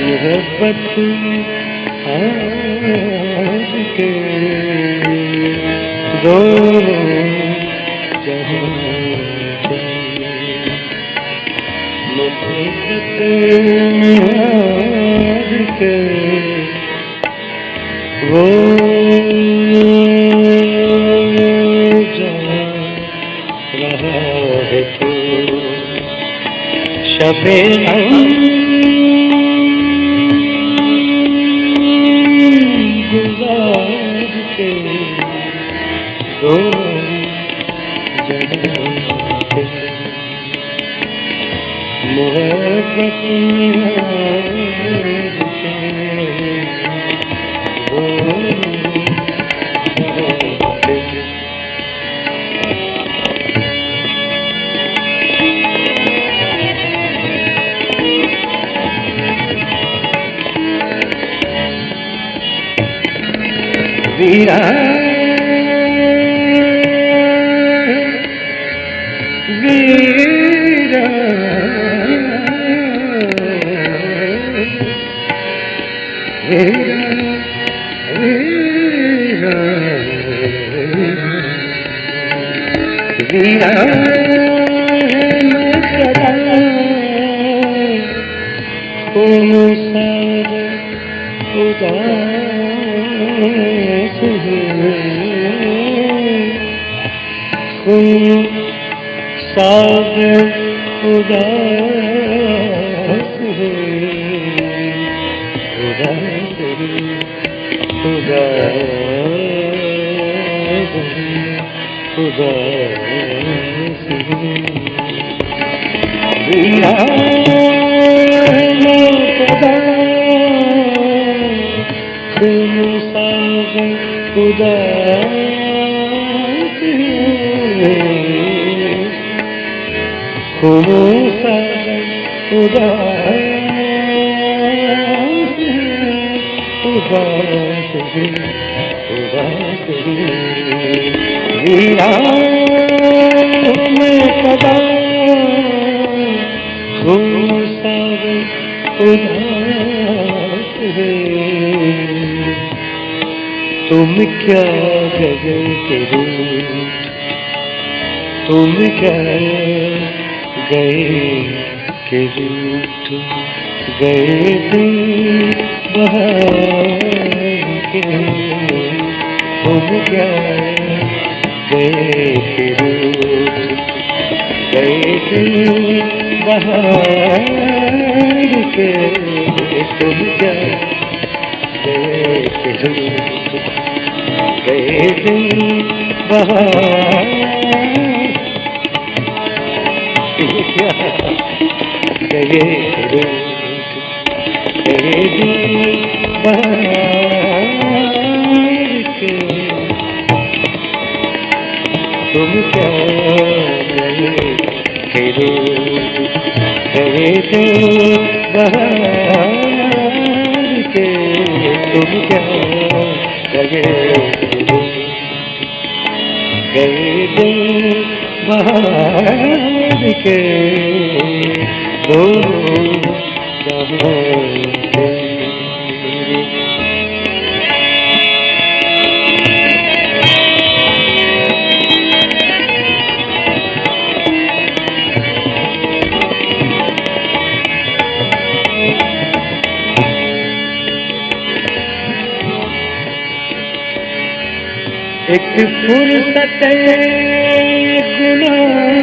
मोहब्बत आज के दोनों जहां के, मोहब्बत आज के वो जा रहा है तो शबे गुजार के दोनों जहां के, मोहब्बत वीरा वीरा वीरा वीरा वीरा मैं सदा तुम साथ उदास तुम साथ उदास उदास उदास उदास वीरा तुम साथ उदास तुम साथ उदास उदास उदास वीरा मैं सदा तुम साथ उदास तुम क्या गजल के रूठ, तुम क्या गए के रूठ गए दिन बहार के, तुम क्या गए के रूठ गए दिन बहार के, तुम क्या गए के रूठ गए दिन बहार क्या गए रूठ गए दिन बहार के, तुम क्या गए के रूठ गए दिन बहार के, तुम क्या गए गए दिन बहार के दोनों जहां के। एक फुर्सत गुनाह,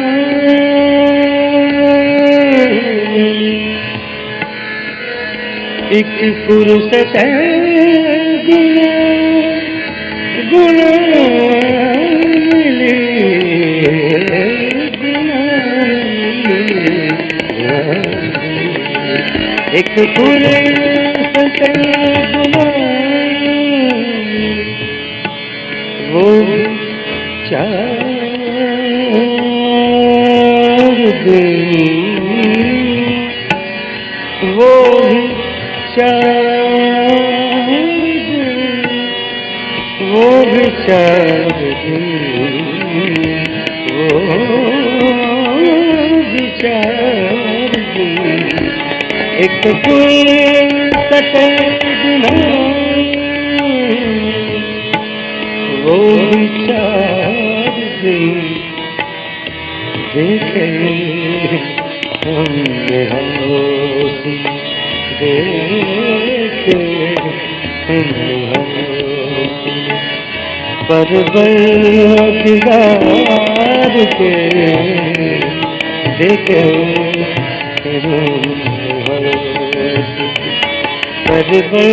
एक फुर्सत गुनाह मिली, एक फुर्सत गुनाह वो चार दिन वो चार वो विचार वो विचार एक फूल सतना वो विचार देखे हमने होशी देखे हमने होशी परवल दीवार के देखे परवल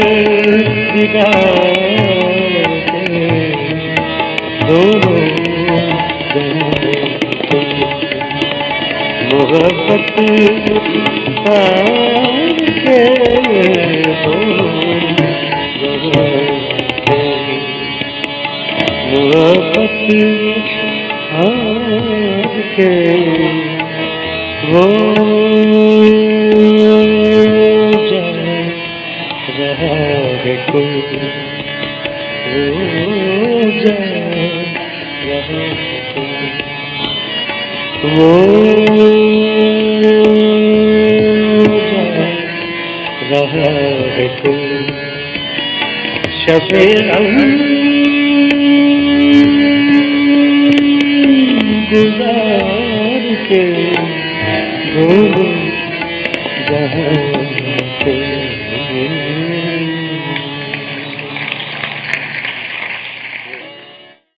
दीवार के दोनों मोहब्बत के मोहब्बत के वो जा रहा है कोई वो जा रहा है वो जा रहा है कोई शबे गुजार के जहाँ पे